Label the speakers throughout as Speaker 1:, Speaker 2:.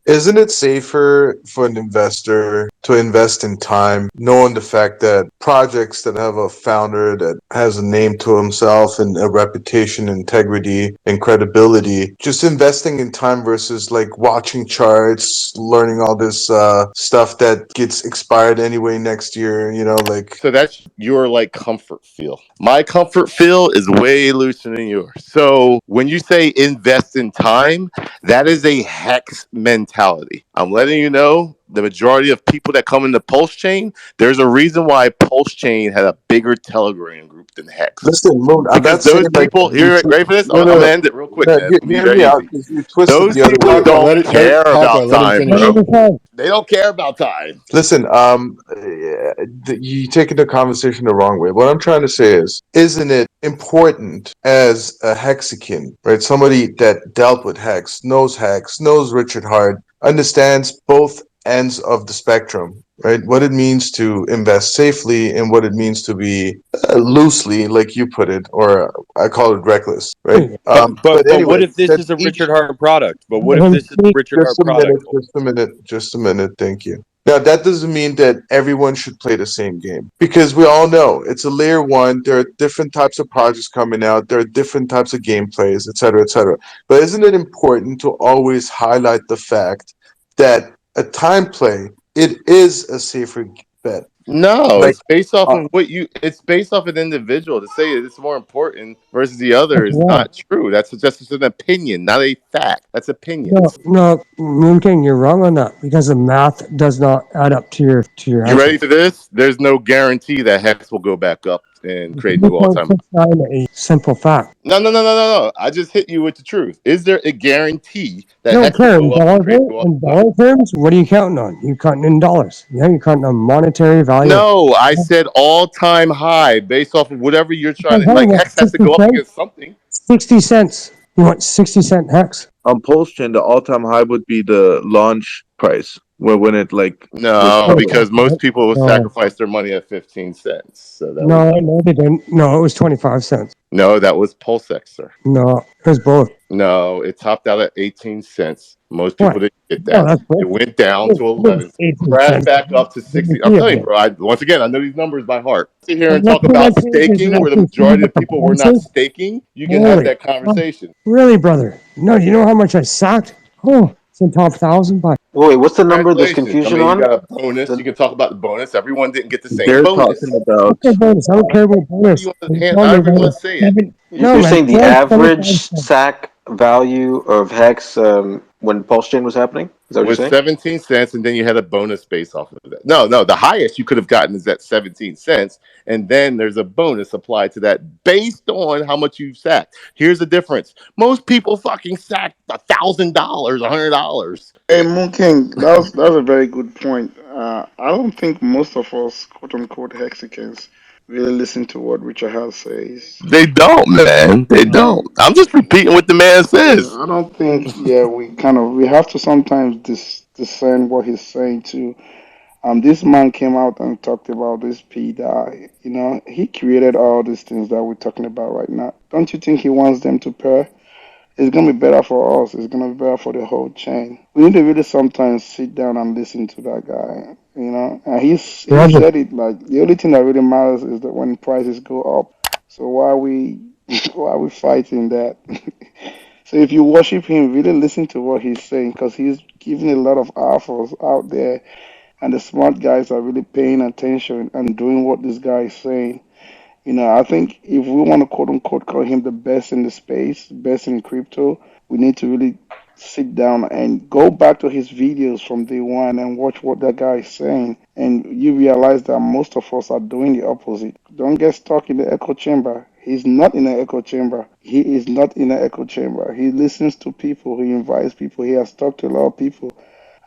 Speaker 1: Isn't it safer for an investor to invest in time, knowing the fact that projects that have a founder that has a name to himself and a reputation, integrity, and credibility, just investing in time versus like watching charts, learning all this stuff that gets expired anyway next year, like.
Speaker 2: So that's your like comfort feel. My comfort feel is way looser than yours. So when you say invest in time, that is a hex mentality. I'm letting you know the majority of people that come into Pulsechain, there's a reason why Pulsechain had a bigger Telegram group than Hex.
Speaker 1: Listen, Moon, I'm
Speaker 2: Because
Speaker 1: not saying
Speaker 2: those
Speaker 1: like
Speaker 2: people, here, ready for this?
Speaker 1: no,
Speaker 2: I'm
Speaker 1: no,
Speaker 2: gonna
Speaker 1: no.
Speaker 2: end it real quick,
Speaker 1: No,
Speaker 2: man. It's gonna be
Speaker 1: hear
Speaker 2: very
Speaker 1: me out
Speaker 2: easy.
Speaker 1: because you twisted
Speaker 2: Those
Speaker 1: the other
Speaker 2: people
Speaker 1: way.
Speaker 2: don't
Speaker 3: Let it
Speaker 2: care
Speaker 3: Paco,
Speaker 2: about
Speaker 3: let him
Speaker 2: time,
Speaker 3: finish.
Speaker 2: bro. They don't care about time.
Speaker 1: Listen, you taking the conversation the wrong way. What I'm trying to say is, isn't it important as a Hexican, right? Somebody that dealt with Hex, knows Richard Hart, understands both ends of the spectrum, right? What it means to invest safely and what it means to be loosely, like you put it, or I call it reckless, right? But
Speaker 4: But what
Speaker 1: anyway,
Speaker 4: if this
Speaker 1: that
Speaker 4: is a
Speaker 1: each
Speaker 4: Richard Hart product? But what if this is a Richard Hart product?
Speaker 1: just a minute. Thank you. Now, that doesn't mean that everyone should play the same game because we all know it's a layer one. There are different types of projects coming out. There are different types of gameplays, et cetera, et cetera. But isn't it important to always highlight the fact that a time play, it is a safer bet?
Speaker 2: No,
Speaker 1: Like,
Speaker 2: it's based off
Speaker 1: uh,
Speaker 2: of it's based off of an individual. To say it's more important versus the other
Speaker 5: That's
Speaker 2: is
Speaker 5: wrong.
Speaker 2: not true. That's just an opinion, not a fact. That's
Speaker 5: No,
Speaker 2: opinions.
Speaker 5: no, Moon King, you're wrong on that because the math does not add up to your
Speaker 2: You ready
Speaker 5: answer.
Speaker 2: for this? There's no guarantee that Hex will go back up and create new all-time.
Speaker 5: 0.69, a simple fact.
Speaker 2: No. I just hit you with the truth. Is there a guarantee
Speaker 5: I
Speaker 2: that
Speaker 5: don't
Speaker 2: Hex will
Speaker 5: care
Speaker 2: go up and create new
Speaker 5: in
Speaker 2: all-time?
Speaker 5: dollar terms. What are you counting on? You counting in dollars? Yeah, you're counting on monetary value.
Speaker 2: No, I said all-time high based off of whatever you're trying to. Like Hex has to
Speaker 5: 60
Speaker 2: go up
Speaker 5: cents.
Speaker 2: against something.
Speaker 5: 60 cents. You want 60-cent hex?
Speaker 6: On Pulsechain, the all-time high would be the launch price, where when it like was
Speaker 2: No,
Speaker 6: public.
Speaker 2: because most people will
Speaker 5: No,
Speaker 2: sacrifice their money at 15 cents. So that was
Speaker 5: no, they didn't. No, it was 25 cents.
Speaker 2: no, that was Pulsex, sir.
Speaker 5: No, it was both.
Speaker 2: No, it topped out at 18 cents. Most people
Speaker 5: What?
Speaker 2: didn't get
Speaker 5: No,
Speaker 2: that.
Speaker 5: that's
Speaker 2: It
Speaker 5: both.
Speaker 2: went down to
Speaker 5: It was
Speaker 2: 11,
Speaker 5: 18
Speaker 2: crashed
Speaker 5: cents.
Speaker 2: back up to 60. I'm telling you, bro. Once again, I know these numbers by heart. Sit here and
Speaker 5: What
Speaker 2: talk about
Speaker 5: page is it
Speaker 2: staking, where the
Speaker 5: actually saying
Speaker 2: majority
Speaker 5: about
Speaker 2: of
Speaker 5: the
Speaker 2: people were not
Speaker 5: prices?
Speaker 2: staking. You can have
Speaker 5: Holy,
Speaker 2: that conversation.
Speaker 5: really, brother? No, you know how much I sacked? Oh, it's in top 1,000 by.
Speaker 7: Wait, what's the number there's
Speaker 2: Congratulations. I
Speaker 7: confusion
Speaker 2: mean, you
Speaker 7: on?
Speaker 2: got a bonus.
Speaker 7: The,
Speaker 2: You can talk about the bonus. Everyone didn't get the same
Speaker 6: They're
Speaker 2: bonus.
Speaker 6: talking about
Speaker 5: Fuck bonus. I don't care about
Speaker 2: However
Speaker 5: bonus.
Speaker 2: you want
Speaker 5: I'm
Speaker 2: to hand,
Speaker 5: telling you
Speaker 2: however you
Speaker 5: that
Speaker 2: want
Speaker 5: was
Speaker 2: to say it.
Speaker 5: seven. No,
Speaker 7: you're
Speaker 5: man,
Speaker 7: saying the
Speaker 5: 12.75
Speaker 7: average
Speaker 5: cents.
Speaker 7: SAC value of Hex when Pulsechain was happening? Is that what you're
Speaker 2: Was
Speaker 7: saying?
Speaker 2: 17 cents, and then you had a bonus based off of that. No, the highest you could have gotten is at 17 cents, and then there's a bonus applied to that based on how much you've sacked. Here's the difference: most people fucking sack $1,000, $100.
Speaker 8: Hey, Moon King, that's a very good point. I don't think most of us, quote unquote, Hexicans, really listen to what Richard Hart says.
Speaker 2: They don't, man. They don't.
Speaker 8: Um,
Speaker 2: I'm just repeating what the man says.
Speaker 8: I don't think, yeah, we have to sometimes discern what he's saying too. This man came out and talked about this P die. He created all these things that we're talking about right now. Don't you think he wants them to pair? It's gonna be better for us. It's gonna be better for the whole chain. We need to really sometimes sit down and listen to that guy. And he
Speaker 5: Roger.
Speaker 8: said it like the only thing that really matters is that when prices go up. So why are we why are we fighting that? So if you worship him, really listen to what he's saying because he's giving a lot of offers out there, and the smart guys are really paying attention and doing what this guy is saying. I think if we want to quote unquote call him the best in the space, best in crypto, we need to really sit down and go back to his videos from day one and watch what that guy is saying. And you realize that most of us are doing the opposite. Don't get stuck in the echo chamber. He's not in an echo chamber. He is not in an echo chamber. He listens to people. He invites people. He has talked to a lot of people.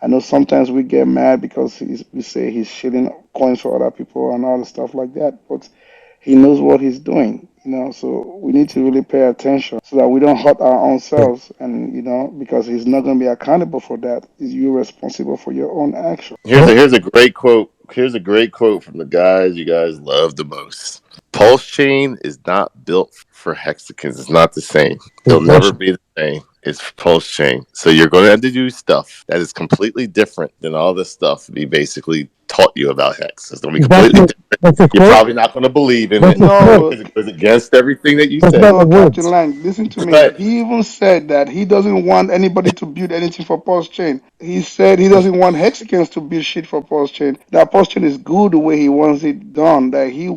Speaker 8: I know sometimes we get mad because we say he's shilling coins for other people and all the stuff like that. But he knows what he's doing, so we need to really pay attention so that we don't hurt our own selves. And, because he's not going to be accountable for that. You're responsible for your own action.
Speaker 2: Here's a great quote. Here's a great quote from the guys you guys love the most. Pulse chain is not built for hexagons. It's not the same. It'll never be the same. is Pulsechain. So you're going to have to do stuff that is completely different than all the stuff we basically taught you about Hex. It's going to be completely different. You're probably not going to believe in it
Speaker 8: No,
Speaker 2: because it goes against everything that you
Speaker 5: That's
Speaker 2: said.
Speaker 5: not
Speaker 8: no,
Speaker 5: the
Speaker 8: Captain
Speaker 5: words.
Speaker 8: Lang, listen to me.
Speaker 2: But
Speaker 8: He even said that he doesn't want anybody to build anything for Pulsechain. He said he doesn't want hexagons to build shit for Pulsechain. That Pulsechain is good the way he wants it done. That he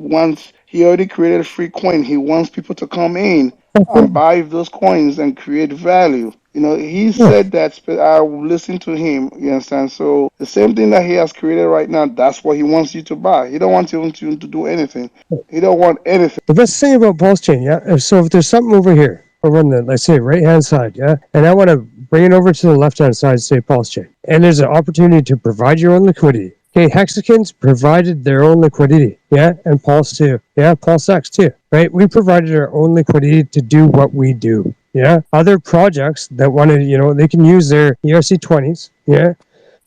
Speaker 8: already created a free coin. He wants people to come in and buy those coins and create value. He
Speaker 5: Yeah.
Speaker 8: said that. I will listen to him. You understand? So the same thing that he has created right now, that's what he wants you to buy. He don't want you to do anything. He don't want anything.
Speaker 5: The best thing about Pulsechain, yeah. If there's something over here, over on the, let's say, right hand side, yeah, and I want to bring it over to the left hand side, say Pulsechain, and there's an opportunity to provide your own liquidity. Okay, Hexagons provided their own liquidity, yeah, and Pulse too, yeah, Pulsex too, right? We provided our own liquidity to do what we do, yeah. Other projects that wanted, they can use their ERC20s, yeah,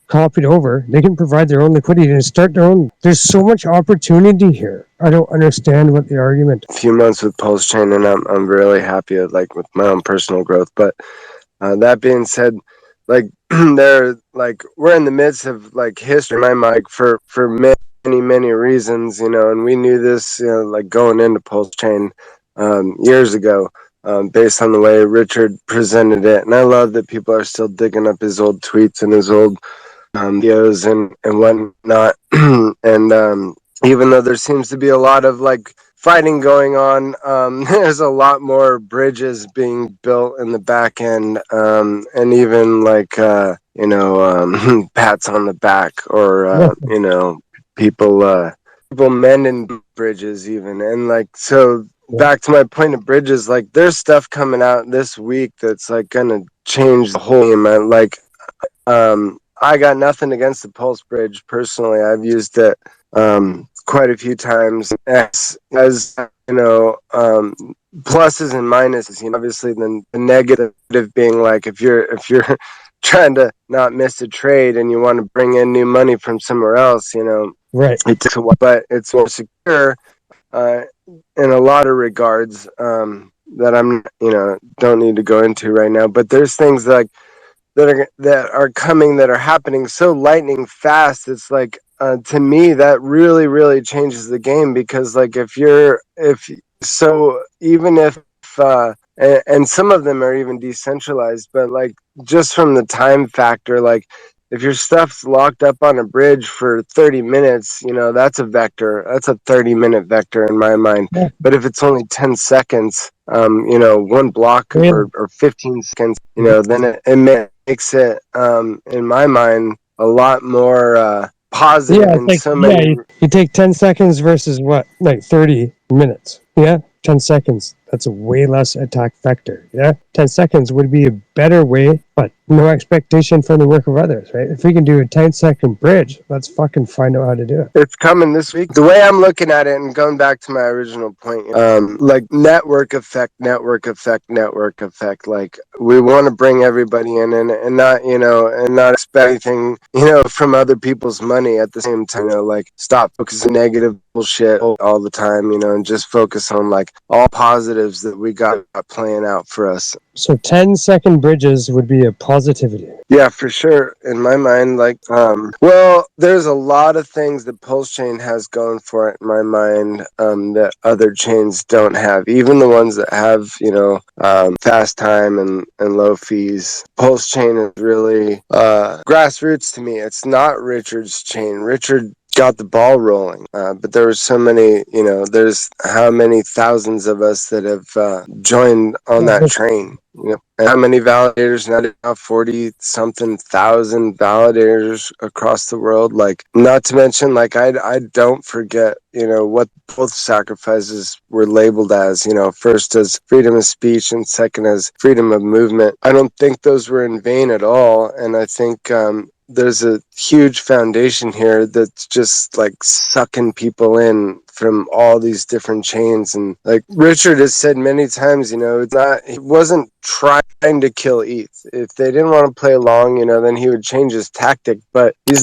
Speaker 5: copied over, they can provide their own liquidity and start their own. There's so much opportunity here. I don't understand what the argument.
Speaker 3: A few months with Pulsechain, and I'm really happy with my own personal growth. But that being said, we're in the midst of history, my mic for many reasons, and we knew this, going into Pulsechain years ago. Based on the way Richard presented it, and I love that people are still digging up his old tweets and his old videos and whatnot. And even though there seems to be a lot of fighting going on, there's a lot more bridges being built in the back end, and even pats on the back, or people mending bridges even. And so back to my point of bridges, there's stuff coming out this week that's gonna change the whole game. I got nothing against the Pulse Bridge personally. I've used it quite a few times as pluses and minuses. Obviously the negative being if you're trying to not miss a trade and you want to bring in new money from somewhere else,
Speaker 5: Right.
Speaker 3: but it's more secure in a lot of regards that I'm don't need to go into right now. But there's things that are coming, that are happening so lightning fast. It's to me that really changes the game, because even if and some of them are even decentralized, but just from the time factor, if your stuff's locked up on a bridge for 30 minutes, that's a vector. That's a 30-minute vector in my mind.
Speaker 5: Yeah.
Speaker 3: But if it's only 10 seconds, one block or 15 seconds, then it makes it, in my mind, a lot more positive.
Speaker 5: Yeah, you take 10 seconds versus what, 30 minutes. Yeah, 10 seconds. That's a way less attack vector. Yeah, 10 seconds would be a better way, but no expectation for the work of others, right? If we can do a 10-second bridge, let's fucking find out how to do it.
Speaker 3: It's coming this week. The way I'm looking at it, and going back to my original point, network effect. We want to bring everybody in and not expect anything, from other people's money at the same time. Stop focusing negative bullshit all the time, and just focus on all positives that we got playing out for us.
Speaker 5: So 10-second bridges would be a positivity.
Speaker 3: Yeah, for sure. In my mind, there's a lot of things that Pulsechain has going for it in my mind, that other chains don't have. Even the ones that have, fast time and low fees. Pulsechain is really grassroots to me. It's not Richard's chain. Richard got the ball rolling, but there were so many, there's how many thousands of us that have joined on that train. And how many validators now? 40 something thousand validators across the world. Not to mention, I don't forget, what both sacrifices were labeled as, first as freedom of speech and second as freedom of movement. I don't think those were in vain at all. And I think there's a huge foundation here that's just sucking people in from all these different chains. And like Richard has said many times, he wasn't trying to kill ETH. If they didn't want to play along, then he would change his tactic. But he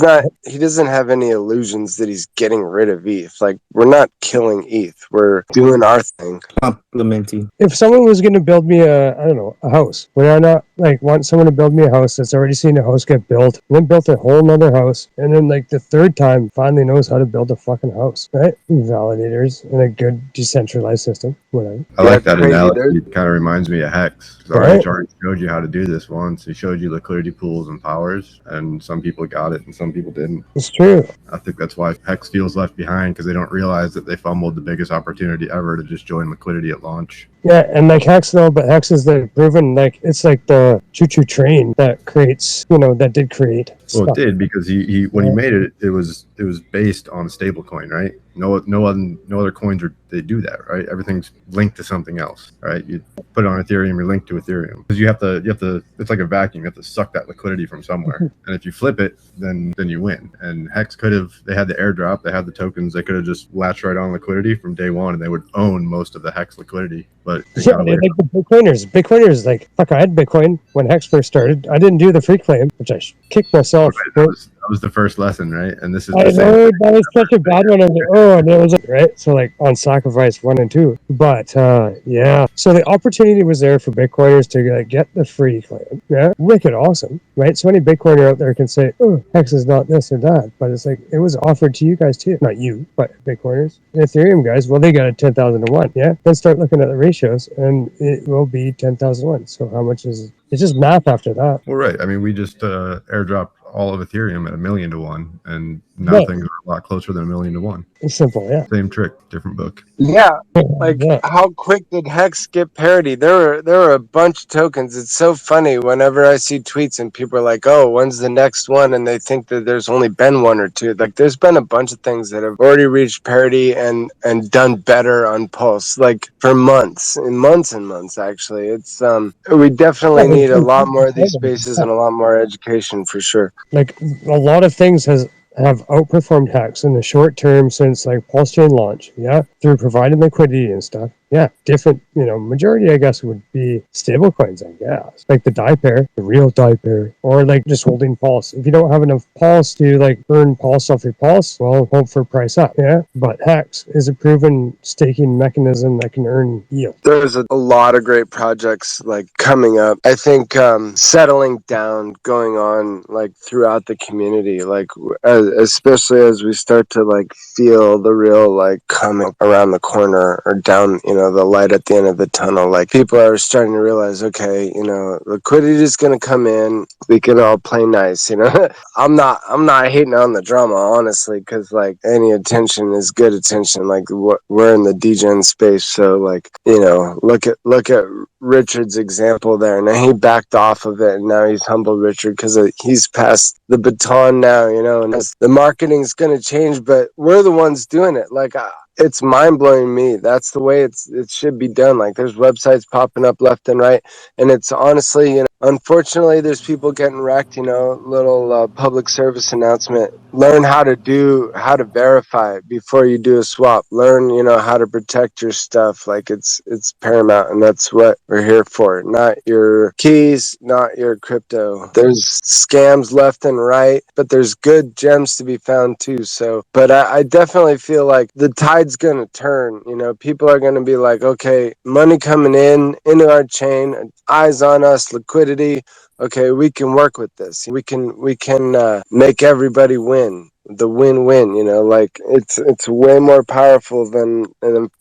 Speaker 3: doesn't have any illusions that he's getting rid of ETH. Like, we're not killing ETH. We're doing our thing.
Speaker 9: Complementing.
Speaker 5: If someone was going to build me a house, would I not want someone to build me a house that's already seen a house get built, and then built a whole nother house, and then the third time finally knows how to build a fucking house, right? Validators in a good decentralized system, whatever.
Speaker 10: I like that analogy. It kind of reminds me of Hex. RH already showed you how to do this once. He showed you liquidity pools and powers, and some people got it and some people didn't.
Speaker 5: It's true.
Speaker 10: I think that's why Hex feels left behind, because they don't realize that they fumbled the biggest opportunity ever to just join liquidity at launch.
Speaker 5: Yeah, and Hex though, but Hex is proven it's like the choo-choo train that creates, that did create stuff.
Speaker 10: Well, it did, because he when he made it, it was based on a stable coin, right? No other coins they do that, right? Everything's linked to something else, right? You put it on Ethereum, you're linked to Ethereum, because you have to. It's like a vacuum. You have to suck that liquidity from somewhere, and if you flip it, then you win. And Hex they had the airdrop, they had the tokens, they could have just latched right on liquidity from day one, and they would own most of the Hex liquidity. But
Speaker 5: they like the Bitcoiners. Bitcoiners, fuck, I had Bitcoin when Hex first started. I didn't do the free claim, which I kicked myself.
Speaker 10: Right, that was the first lesson, right? And this is
Speaker 5: I know that was such a bad one. I was like, and it was right. So on Sacrafice 1 and 2, but yeah. So the opportunity was there for Bitcoiners to get the free claim. Yeah, wicked awesome, right? So any Bitcoiner out there can say, "Oh, Hex is not this or that," but it's it was offered to you guys too, not you, but Bitcoiners. And Ethereum guys, well, they got it 10,000 to 1. Yeah, then start looking at the ratios, and it will be 10,000 to 1. So how much is? It's just math after that.
Speaker 10: Well, right. I mean, we just airdropped all of Ethereum at 1,000,000 to 1, and now things are a lot closer than 1,000,000 to 1.
Speaker 5: It's simple, yeah.
Speaker 10: Same trick, different book.
Speaker 3: Yeah, how quick did Hex get parity? There were a bunch of tokens. It's so funny whenever I see tweets and people are like, "Oh, when's the next one?" and they think that there's only been one or two. There's been a bunch of things that have already reached parity and done better on Pulse, for months and months. Actually, it's we definitely need a lot more of these spaces and a lot more education for sure.
Speaker 5: A lot of things have outperformed Hex in the short term since Pulsechain launch, through providing liquidity and stuff. Yeah, different, majority, I guess, would be stable coins, I guess. Like the DAI pair, the real DAI pair, or just holding Pulse. If you don't have enough Pulse to earn Pulse off your Pulse, well, hope for price up, yeah? But Hex is a proven staking mechanism that can earn yield.
Speaker 3: There's a lot of great projects coming up. I think settling down, going on throughout the community, especially as we start to feel the real coming around the corner or down, the light at the end of the tunnel. People are starting to realize, okay, liquidity is going to come in. We can all play nice, I'm not hating on the drama, honestly, because any attention is good attention. We're in the degen space, so look at Richard's example there. Now he backed off of it, and now he's humbled Richard because he's passed the baton now, and the marketing's going to change, but we're the ones doing it. It's mind-blowing me. That's the way it should be done. There's websites popping up left and right, and it's honestly, unfortunately, there's people getting wrecked. Little public service announcement: learn how to verify before you do a swap. Learn, how to protect your stuff. It's paramount, and that's what we're here for. Not your keys, not your crypto. There's scams left and right, but there's good gems to be found too. So, but I definitely feel the tide's gonna turn. People are gonna be okay, money coming into our chain, eyes on us, liquidity. Okay, we can work with this. We can make everybody win. The win-win, it's way more powerful than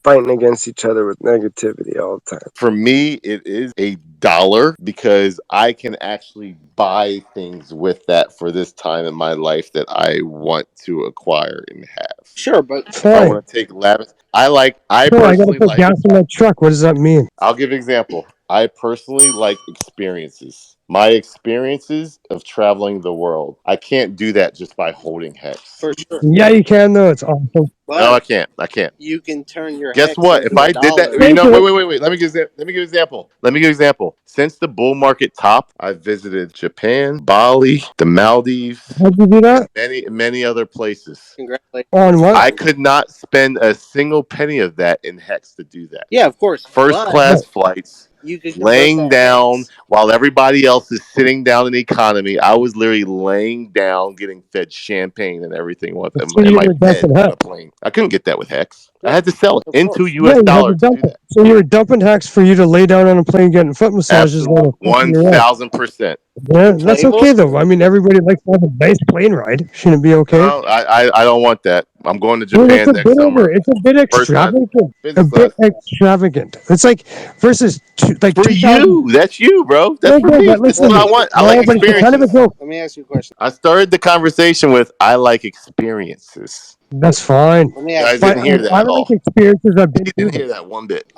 Speaker 3: fighting against each other with negativity all the time.
Speaker 2: For me, it is $1 because I can actually buy things with that for this time in my life that I want to acquire and have.
Speaker 11: Sure, but
Speaker 2: I want to take lavish. I personally
Speaker 5: gotta put gas in my truck. What does that mean?
Speaker 2: I'll give an example. I personally like experiences. My experiences of traveling the world. I can't do that just by holding Hex.
Speaker 9: For sure.
Speaker 5: Yeah, you can though. It's awesome.
Speaker 9: But
Speaker 2: no, I can't. I can't.
Speaker 9: You can turn your
Speaker 2: Guess
Speaker 9: Hex
Speaker 2: what? If
Speaker 9: into a
Speaker 2: I did that,
Speaker 9: dollar.
Speaker 2: you know, wait. Let me give you an example. Let me give you an example. Since the bull market top, I've visited Japan, Bali, the Maldives,
Speaker 5: How'd you do that?
Speaker 2: many other places.
Speaker 9: Congratulations.
Speaker 5: On what?
Speaker 2: I could not spend a single penny of that in Hex to do that.
Speaker 9: Yeah, of course.
Speaker 2: First class flights,
Speaker 9: You could
Speaker 2: laying down while everybody else is sitting down in the economy. I was literally laying down, getting fed champagne and everything with
Speaker 5: So
Speaker 2: in
Speaker 5: you
Speaker 2: my
Speaker 5: were
Speaker 2: bed
Speaker 5: dumping
Speaker 2: on a
Speaker 5: Hex.
Speaker 2: plane. I couldn't get that with Hex. I had to sell it
Speaker 9: Of
Speaker 2: into
Speaker 9: course.
Speaker 5: Yeah,
Speaker 2: US
Speaker 5: you had to
Speaker 2: dollars to
Speaker 5: dump
Speaker 2: do
Speaker 5: it.
Speaker 2: that.
Speaker 5: So you were dumping Hex for you to lay down on a plane getting foot massages.
Speaker 2: Absolutely.
Speaker 5: While the fuck you're at.
Speaker 2: 1000%.
Speaker 5: Yeah, that's okay though. I mean, everybody likes to have a nice plane ride. Shouldn't it be okay?
Speaker 2: No, I don't want that. I'm going to
Speaker 5: Well,
Speaker 2: Japan
Speaker 5: it's a
Speaker 2: next
Speaker 5: bit
Speaker 2: summer.
Speaker 5: It's a bit
Speaker 2: First class.
Speaker 5: extravagant.
Speaker 2: Business
Speaker 5: A bit
Speaker 2: class.
Speaker 5: extravagant. It's like versus like
Speaker 2: For
Speaker 5: 2000.
Speaker 2: you. That's you, bro. That's for me.
Speaker 5: But
Speaker 2: That's
Speaker 5: listen,
Speaker 2: what I want. I like
Speaker 5: no, but it's kind of a
Speaker 2: experiences.
Speaker 5: joke.
Speaker 9: Let me ask you a question.
Speaker 2: I started the conversation with I like experiences.
Speaker 5: That's fine.
Speaker 9: Let me
Speaker 2: You
Speaker 9: ask
Speaker 2: guys
Speaker 9: you.
Speaker 2: didn't hear that
Speaker 5: I
Speaker 2: at
Speaker 5: like
Speaker 2: all.
Speaker 5: experiences. I've been
Speaker 2: You
Speaker 5: through
Speaker 2: didn't hear
Speaker 5: them.
Speaker 2: that one bit.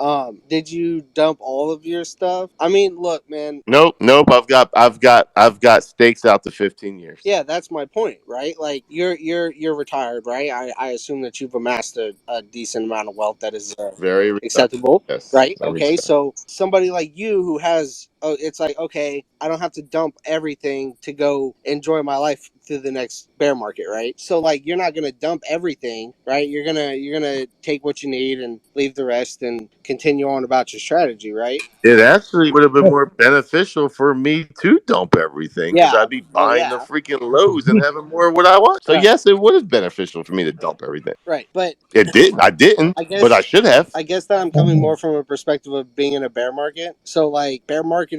Speaker 9: Did you dump all of your stuff? I mean, look, man.
Speaker 2: Nope. I've got stakes out to 15 years.
Speaker 9: Yeah, that's my point, right? Like you're retired, right? I assume that you've amassed a decent amount of wealth that is
Speaker 2: Very
Speaker 9: acceptable,
Speaker 2: yes,
Speaker 9: right?
Speaker 2: I'm
Speaker 9: Okay,
Speaker 2: retired.
Speaker 9: so somebody like you who has, it's like, okay, I don't have to dump everything to go enjoy my life through the next bear market, right? So like you're not gonna dump everything, right? You're gonna take what you need and leave the rest and continue on about your strategy, right?
Speaker 2: It actually would have been more beneficial for me to dump everything because
Speaker 9: Yeah,
Speaker 2: I'd be
Speaker 9: well,
Speaker 2: buying the
Speaker 9: yeah,
Speaker 2: freaking lows and having more of what I want. So
Speaker 9: right,
Speaker 2: yes, it would have been beneficial for me to dump everything.
Speaker 9: right. But
Speaker 2: It didn't. I didn't,
Speaker 9: I
Speaker 2: but I
Speaker 9: guess
Speaker 2: should have.
Speaker 9: I guess that I'm coming more from a perspective of being in a bear market. So like bear markets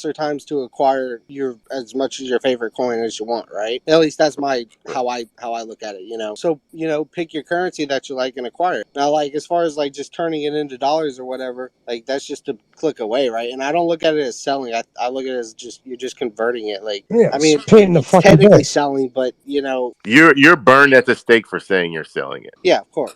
Speaker 9: are times to acquire your as much as your favorite coin as you want, right? At least that's my how I look at it, you know. So, you know, pick your currency that you like and acquire it. Now like as far as like just turning it into dollars or whatever, like that's just a click away, right? And I don't look at it as selling. I look at it as just you're just converting it. Like
Speaker 5: Yeah,
Speaker 9: I mean
Speaker 5: paying the
Speaker 9: it's
Speaker 5: fucking
Speaker 9: technically
Speaker 5: bill.
Speaker 9: selling, but you know,
Speaker 2: You're burned at the stake for saying you're selling it.
Speaker 9: yeah, of course.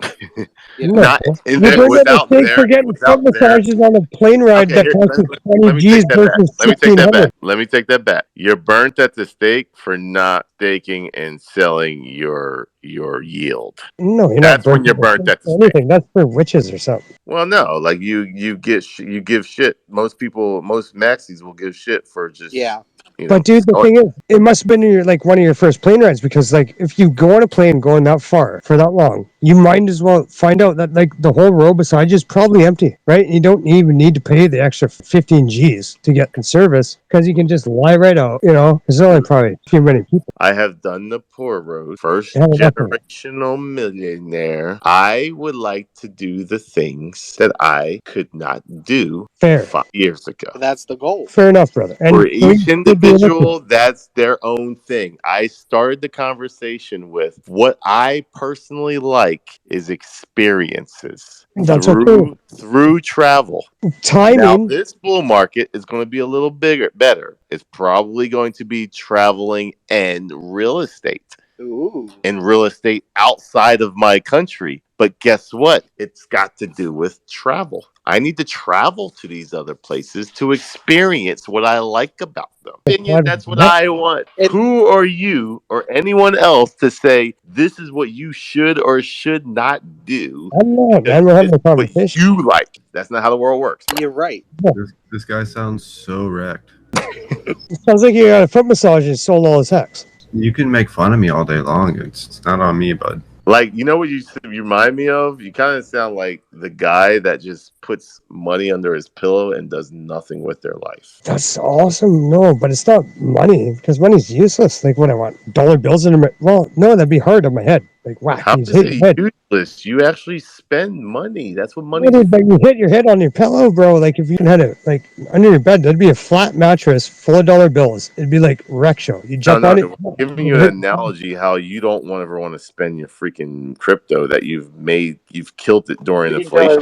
Speaker 9: You know.
Speaker 5: No,
Speaker 2: Not in
Speaker 5: you're
Speaker 2: there
Speaker 5: bringing the
Speaker 2: without
Speaker 5: stake for
Speaker 2: there
Speaker 5: getting foot
Speaker 2: without there.
Speaker 5: massages on a plane ride
Speaker 2: Okay,
Speaker 5: that
Speaker 2: here,
Speaker 5: costs you 20
Speaker 2: let me
Speaker 5: G's
Speaker 2: take that back.
Speaker 5: versus
Speaker 2: Let me take that
Speaker 5: 1600.
Speaker 2: back. Let me take that back. You're burnt at the stake for not staking and selling your yield.
Speaker 5: No, you're not
Speaker 2: That's when
Speaker 5: burnt
Speaker 2: you're burnt at the stake.
Speaker 5: anything. That's for witches or something.
Speaker 2: Well, no, like you give shit. Most maxis will give shit for just
Speaker 9: Yeah.
Speaker 5: But dude, the thing is, it must have been one of your first plane rides because like if you go on a plane going that far for that long, you might as well find out that like the whole row beside you is probably empty, right? You don't even need to pay the extra 15 G's to get in service because you can just lie right out. You know, there's only probably too many people.
Speaker 2: I have done the poor road. First
Speaker 5: Hell, nothing.
Speaker 2: generational millionaire. I would like to do the things that I could not do
Speaker 5: Fair.
Speaker 2: 5 years ago.
Speaker 9: That's the goal.
Speaker 5: Fair enough, brother. And
Speaker 2: For
Speaker 5: we
Speaker 2: each
Speaker 5: should be able to-
Speaker 2: individual, that's their own thing. I started the conversation with what I personally like is experiences
Speaker 5: That's okay.
Speaker 2: through travel. Now,
Speaker 5: Timing.
Speaker 2: this bull market is going to be a little better. It's probably going to be traveling and real estate.
Speaker 9: Ooh.
Speaker 2: And real estate outside of my country. But guess what? It's got to do with travel. I need to travel to these other places to experience what I like about them. That's what I want. Who are you or anyone else to say this is what you should or should not do?
Speaker 5: I'm not. Man, we're having a conversation.
Speaker 2: You like. That's not how the world works.
Speaker 9: You're right.
Speaker 10: This guy sounds so wrecked.
Speaker 5: It sounds like you got a foot massage and sold all his Hex.
Speaker 10: You can make fun of me all day long. It's not on me, bud.
Speaker 2: Like, you know what you remind me of? You kind of sound like the guy that just puts money under his pillow and does nothing with their life.
Speaker 5: That's awesome. No, but it's not money because money's useless. Like what I want, dollar bills in my. Well, no, that'd be hard on my head. Like whack.
Speaker 2: How
Speaker 5: You
Speaker 2: is
Speaker 5: hit your head.
Speaker 2: it useless? You actually spend money. That's what money
Speaker 5: But you hit your head on your pillow, bro. Like if you had it like under your bed, there'd be a flat mattress full of dollar bills. It'd be like wreck show. You jump on it.
Speaker 2: I'm giving you an analogy how you don't ever want to spend your freaking crypto that you've killed it during inflation.